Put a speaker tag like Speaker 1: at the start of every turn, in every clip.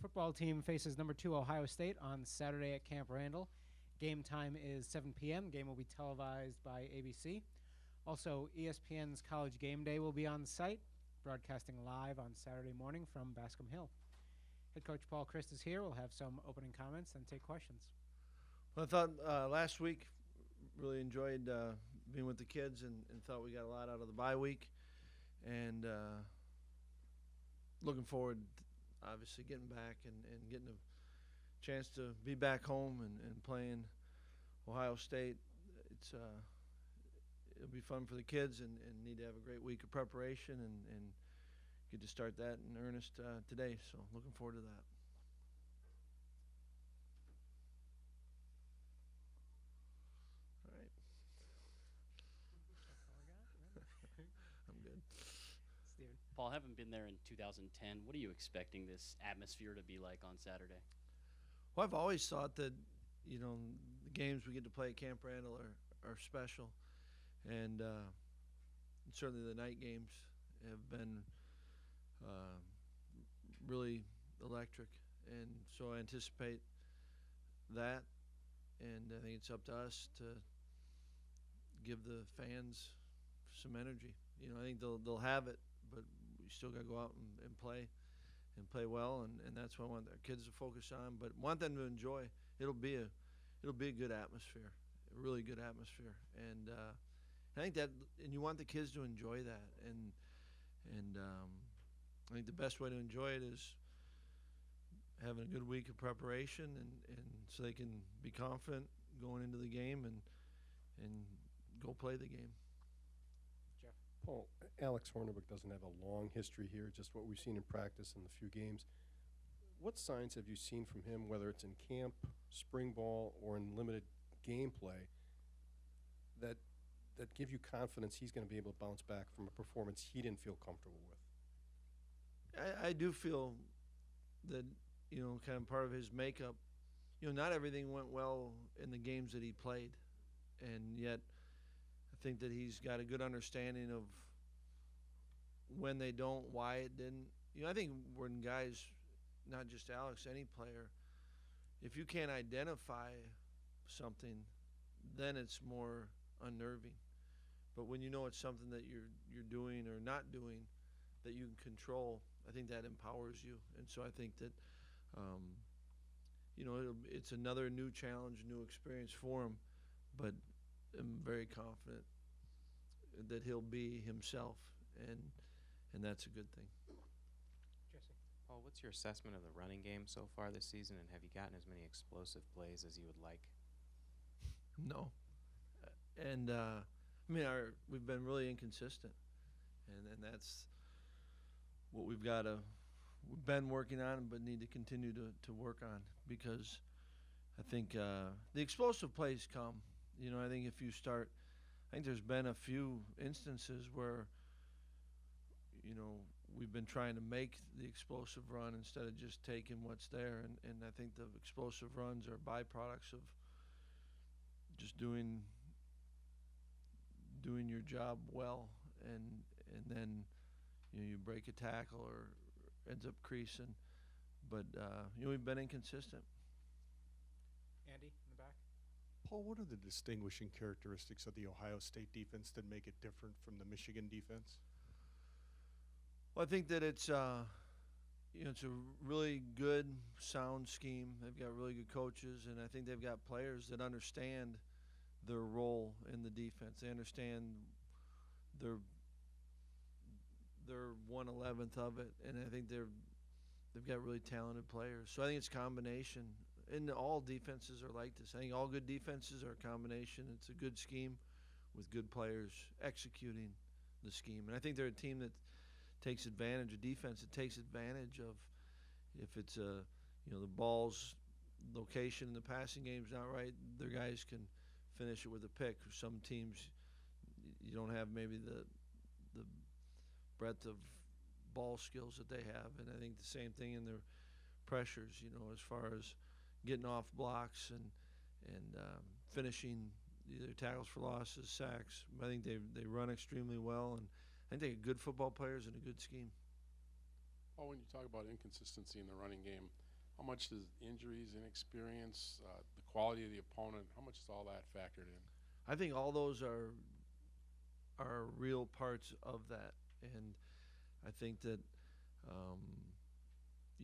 Speaker 1: football team faces number 2 Ohio State on Saturday at Camp Randall. Game time is 7 p.m. Game will be televised by ABC. Also, ESPN's College Game Day will be on site, broadcasting live on Saturday morning from Bascom Hill. Head coach Paul Chryst is here. We'll have some opening comments and take questions.
Speaker 2: Well, I thought last week really enjoyed being with the kids and thought we got a lot out of the bye week. And looking forward, obviously, getting back and getting a chance to be back home and playing Ohio State. It'll be fun for the kids and need to have a great week of preparation and get to start that in earnest today. So looking forward to that. All right. I'm good.
Speaker 1: Steven.
Speaker 3: Paul, having been there in 2010, what are you expecting this atmosphere to be like on Saturday?
Speaker 2: Well, I've always thought that, the games we get to play at Camp Randall are special. And certainly the night games have been really electric. And so I anticipate that. And I think it's up to us to give the fans some energy. I think they'll have it, but we still got to go out and play well, and that's what I want our kids to focus on. But want them to enjoy. It'll be a good atmosphere, a really good atmosphere, and I think that, and you want the kids to enjoy that, and I think the best way to enjoy it is having a good week of preparation, and so they can be confident going into the game and go play the game.
Speaker 1: Jeff.
Speaker 4: Paul, Alex Hornibrook doesn't have a long history here, just what we've seen in practice in the few games. What signs have you seen from him, whether it's in camp, spring ball, or in limited gameplay, that give you confidence he's going to be able to bounce back from a performance he didn't feel comfortable with?
Speaker 2: I do feel that, kind of part of his makeup, not everything went well in the games that he played, and yet I think that he's got a good understanding of when they don't, why it didn't. I think when guys, not just Alex, any player, if you can't identify something, then it's more unnerving. But when you know it's something that you're doing or not doing that you can control, I think that empowers you. And so I think that, it's another new challenge, new experience for him. But I'm very confident that he'll be himself, and that's a good thing.
Speaker 1: Jesse.
Speaker 5: Paul, what's your assessment of the running game so far this season, and have you gotten as many explosive plays as you would like?
Speaker 2: No. And, we've been really inconsistent, and that's what we've been working on but need to continue to work on, because I think the explosive plays come. I think if you start, I think there's been a few instances where, we've been trying to make the explosive run instead of just taking what's there, and I think the explosive runs are byproducts of just doing your job well, and then you break a tackle or ends up creasing, but we've been inconsistent.
Speaker 1: Andy in the back.
Speaker 6: Paul, what are the distinguishing characteristics of the Ohio State defense that make it different from the Michigan defense?
Speaker 2: Well, I think that it's a really good, sound scheme. They've got really good coaches, and I think they've got players that understand their role in the defense. They understand their 1/11th of it, and I think they've got really talented players. So I think it's a combination, and all defenses are like this. I think all good defenses are a combination. It's a good scheme with good players executing the scheme, and I think they're a team that takes advantage of defense. It takes advantage of, if it's the ball's location in the passing game's not right, their guys can finish it with a pick. Some teams, you don't have maybe the breadth of ball skills that they have, and I think the same thing in their pressures, as far as getting off blocks and finishing either tackles for losses, sacks. I think they run extremely well, and I think they're good football players and a good scheme.
Speaker 7: Paul, when you talk about inconsistency in the running game, how much does injuries, inexperience, the quality of the opponent, how much is all that factored in?
Speaker 2: I think all those are real parts of that, and I think that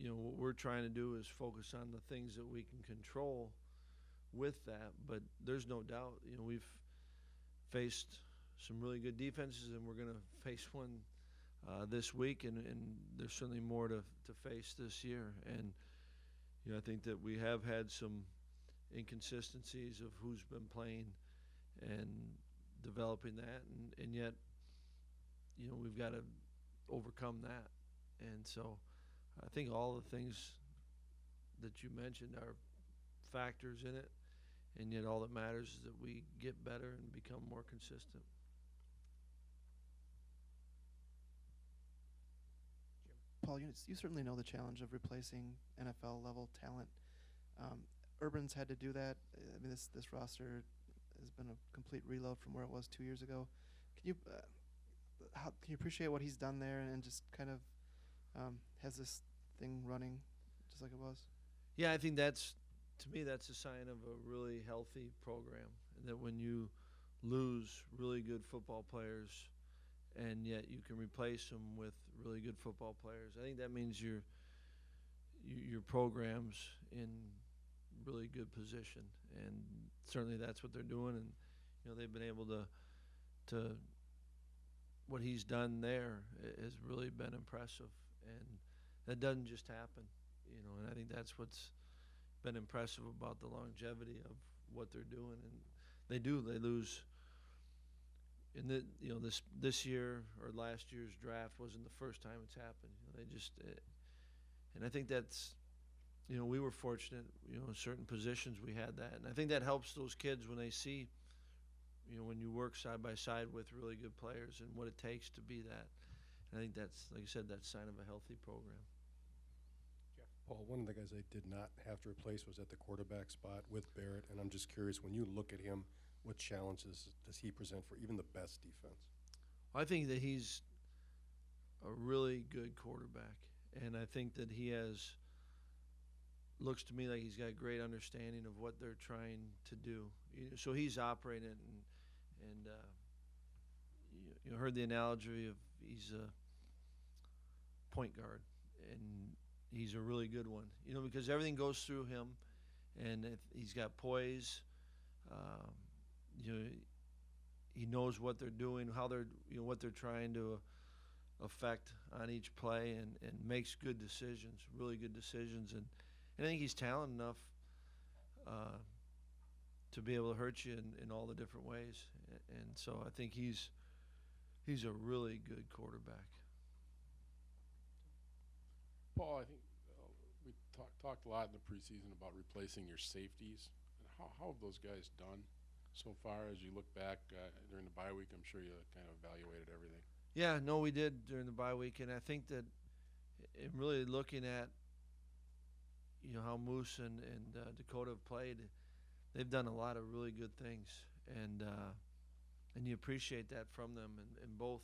Speaker 2: what we're trying to do is focus on the things that we can control with that. But there's no doubt, we've faced some really good defenses, and we're going to face one this week, and there's certainly more to face this year. And I think that we have had some inconsistencies of who's been playing and developing that, and yet we've got to overcome that. And so I think all the things that you mentioned are factors in it, and yet all that matters is that we get better and become more consistent.
Speaker 8: Paul, you certainly know the challenge of replacing NFL-level talent. Urban's had to do that. I mean, this roster has been a complete reload from where it was 2 years ago. Can you appreciate what he's done there and just kind of has this thing running just like it was?
Speaker 2: Yeah, I think to me, that's a sign of a really healthy program. And that when you lose really good football players, and yet you can replace them with really good football players, I think that means your program's in really good position. And certainly that's what they're doing. And they've been able to what he's done there has really been impressive. And that doesn't just happen, and I think that's what's been impressive about the longevity of what they're doing. And they lose in this year or last year's draft wasn't the first time it's happened. And I think that's we were fortunate, in certain positions we had that. And I think that helps those kids when they see when you work side by side with really good players and what it takes to be that. And I think that's, like I said, that's a sign of a healthy program.
Speaker 4: Paul, one of the guys they did not have to replace was at the quarterback spot with Barrett, and I'm just curious, when you look at him, what challenges does he present for even the best defense?
Speaker 2: I think that he's a really good quarterback, and I think that looks to me like he's got great understanding of what they're trying to do. So he's operating it, and you heard the analogy of he's a point guard, and he's a really good one, because everything goes through him, and if he's got poise. He knows what they're doing, how they're, what they're trying to affect on each play, and makes good decisions, really good decisions. And I think he's talented enough to be able to hurt you in all the different ways. And so I think he's a really good quarterback.
Speaker 7: Paul, I think we talked a lot in the preseason about replacing your safeties. How have those guys done so far as you look back during the bye week? I'm sure you kind of evaluated everything.
Speaker 2: Yeah, no, we did during the bye week, and I think that in really looking at how Moose and Dakota have played, they've done a lot of really good things, and you appreciate that from them, and both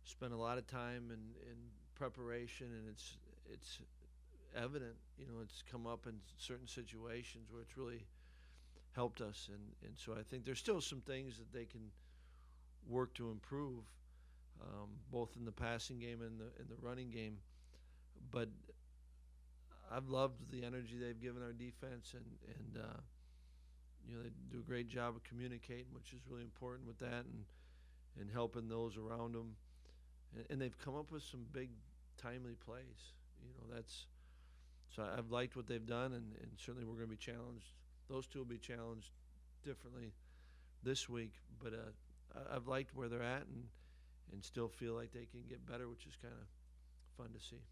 Speaker 2: spend a lot of time in preparation, and it's evident, it's come up in certain situations where it's really helped us, and so I think there's still some things that they can work to improve, both in the passing game and the running game. But I've loved the energy they've given our defense, and they do a great job of communicating, which is really important with that, and helping those around them. And they've come up with some big, timely plays. So I've liked what they've done, and certainly we're going to be challenged. Those two will be challenged differently this week, but I've liked where they're at, and still feel like they can get better, which is kind of fun to see.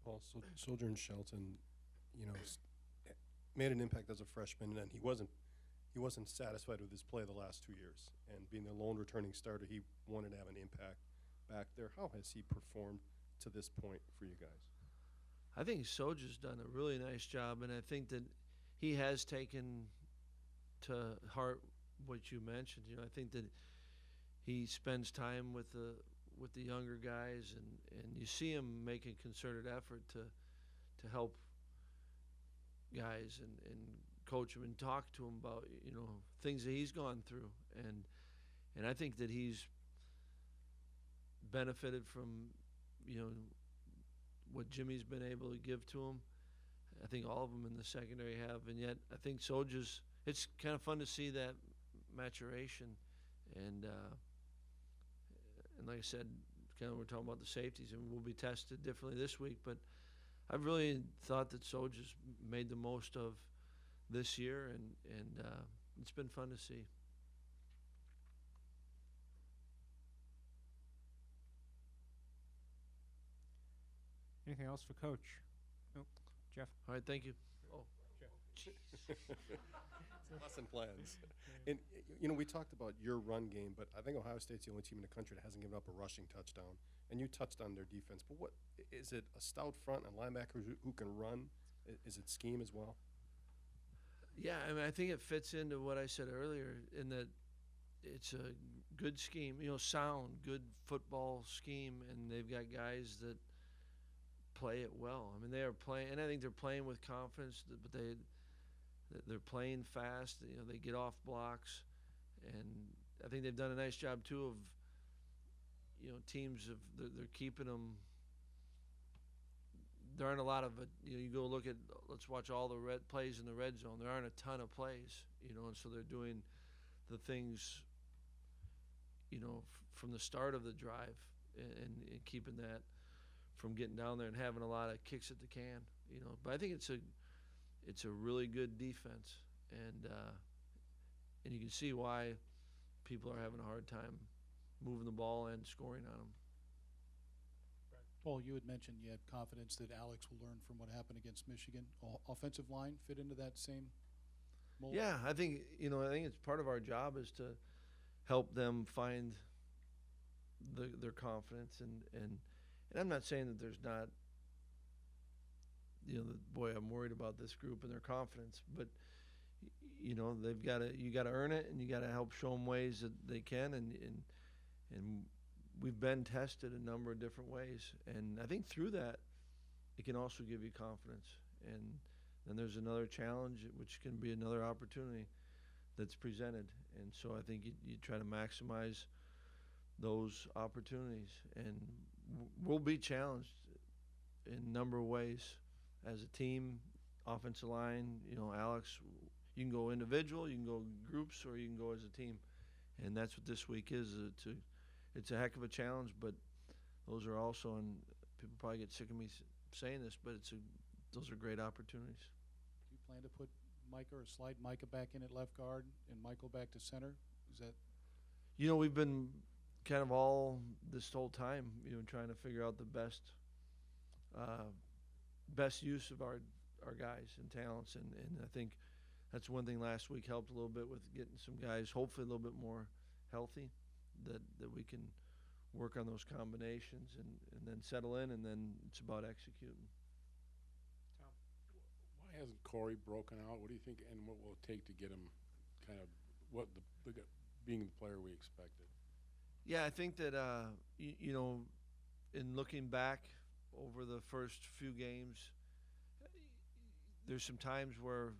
Speaker 4: Paul, Sojourn Shelton, made an impact as a freshman, and he wasn't satisfied with his play the last 2 years. And being the lone returning starter, he wanted to have an impact back there. How has he performed to this point for you guys?
Speaker 2: I think Sojourn's done a really nice job, and I think that he has taken to heart what you mentioned. I think that he spends time with the younger guys, and you see him make a concerted effort to to help guys and coach them and talk to them about things that he's gone through, and I think that he's benefited from what Jimmy's been able to give to him. I think all of them in the secondary have, and yet I think Soldiers. It's kind of fun to see that maturation, and like I said, kind of we're talking about the safeties, and we'll be tested differently this week. But I've really thought that Soldiers made the most of this year, and it's been fun to see.
Speaker 1: Anything else for Coach? Nope. Jeff?
Speaker 2: All right, thank you. Oh,
Speaker 4: Lesson plans. And, we talked about your run game, but I think Ohio State's the only team in the country that hasn't given up a rushing touchdown. And you touched on their defense, but what is it? A stout front and linebackers who can run? Is it scheme as well?
Speaker 2: yeah, I mean, I think it fits into what I said earlier in that it's a good scheme, sound, good football scheme, and they've got guys that play it well. I mean, they are playing, and I think they're playing with confidence, but they're playing fast. They get off blocks, and I think they've done a nice job too of teams of they're keeping them. There aren't a lot of it. You go look at, let's watch all the red plays in the red zone. There aren't a ton of plays, and so they're doing the things, from the start of the drive and keeping that from getting down there and having a lot of kicks at the can, But I think it's a really good defense, and you can see why people are having a hard time moving the ball and scoring on them.
Speaker 9: Paul, you had mentioned you had confidence that Alex will learn from what happened against Michigan. Offensive line fit into that same mold?
Speaker 2: Yeah, I think it's part of our job is to help them find their confidence, and I'm not saying that there's not boy, I'm worried about this group and their confidence, but you got to earn it, and you got to help show them ways that they can, and we've been tested a number of different ways, and I think through that it can also give you confidence, and then there's another challenge which can be another opportunity that's presented, and so I think you try to maximize those opportunities, and we'll be challenged in a number of ways as a team, offensive line. Alex, you can go individual, you can go groups, or you can go as a team, and that's what this week is. It's a heck of a challenge, but those are also, and people probably get sick of me saying this, but those are great opportunities.
Speaker 9: Do you plan to put Micah or slide Micah back in at left guard and Michael back to center? Is that?
Speaker 2: We've been kind of all this whole time, trying to figure out the best use of our guys and talents, and I think that's one thing last week helped a little bit with getting some guys hopefully a little bit more healthy, that we can work on those combinations and then settle in, and then it's about executing.
Speaker 1: Tom?
Speaker 7: Why hasn't Corey broken out? What do you think, and what will it take to get him kind of being the player we expected?
Speaker 2: Yeah, I think that in looking back over the first few games, there's some times where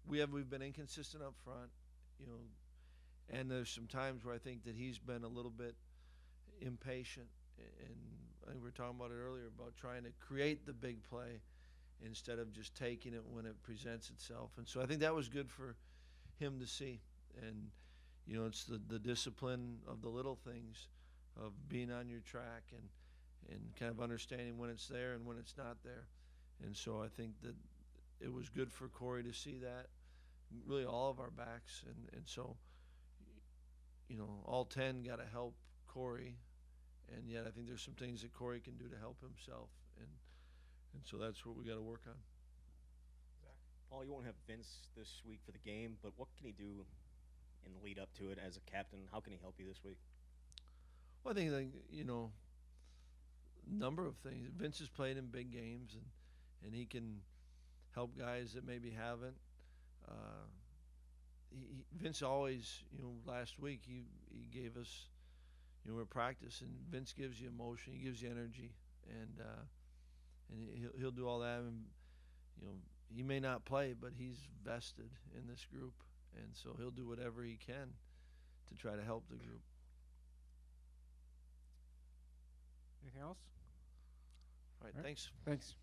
Speaker 2: we've been inconsistent up front, and there's some times where I think that he's been a little bit impatient, and I think we were talking about it earlier about trying to create the big play instead of just taking it when it presents itself. And so I think that was good for him to see, and it's the discipline of the little things, of being on your track and kind of understanding when it's there and when it's not there. And so I think that it was good for Corey to see that, really all of our backs, and so all 10 got to help Corey, and yet I think there's some things that Corey can do to help himself, and so that's what we got to work on.
Speaker 10: Paul, you won't have Vince this week for the game, but what can he do in the lead up to it as a captain? How can he help you this week?
Speaker 2: Well, I think number of things. Vince has played in big games, and he can help guys that maybe haven't. Vince always, last week he gave us, we're practice, and Vince gives you emotion, he gives you energy, and he'll do all that. And he may not play, but he's vested in this group, and so he'll do whatever he can to try to help the group.
Speaker 1: Anything else?
Speaker 2: All right,
Speaker 1: All right.
Speaker 2: thanks.
Speaker 1: Thanks.